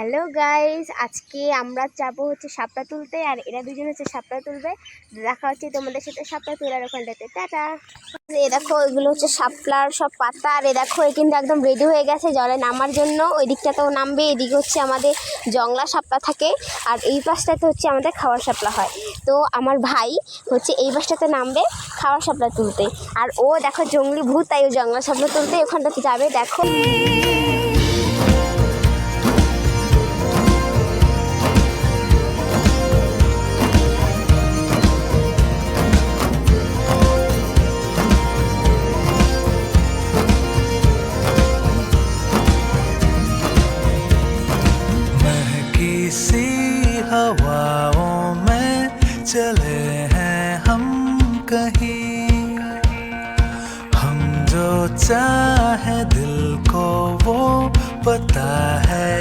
Hello guys, আজকে আমরা যাবো শাপলা তুলতে। আর এরা দুজন শাপলা তুলবে। দেখা হচ্ছে তোমাদের সাথে শাপলা তোলার ওখানটাতে। টাটা। এ দেখো, এগুলো শাপলার সব পাতা। আর এ দেখো, এ কিন্তু একদম রেডি হয়ে গেছে জলে নামার জন্য। ওই দিকটাতেও নামবে। এদিকে আমাদের জংলা শাপলা থাকে, আর এই পাশটাতে আমাদের খাওয়ার শাপলা হয়। তো আমার ভাই এই পাশটাতে নামবে খাওয়ার শাপলা তুলতে। আর ও দেখো জঙ্গলি ভূত, তাই ও জংলা শাপলা তুলতে ওখানটাতে যাবে। দেখো सी हवाओं में चले हैं हम कहीं, हम जो चाहे दिल को वो पता है।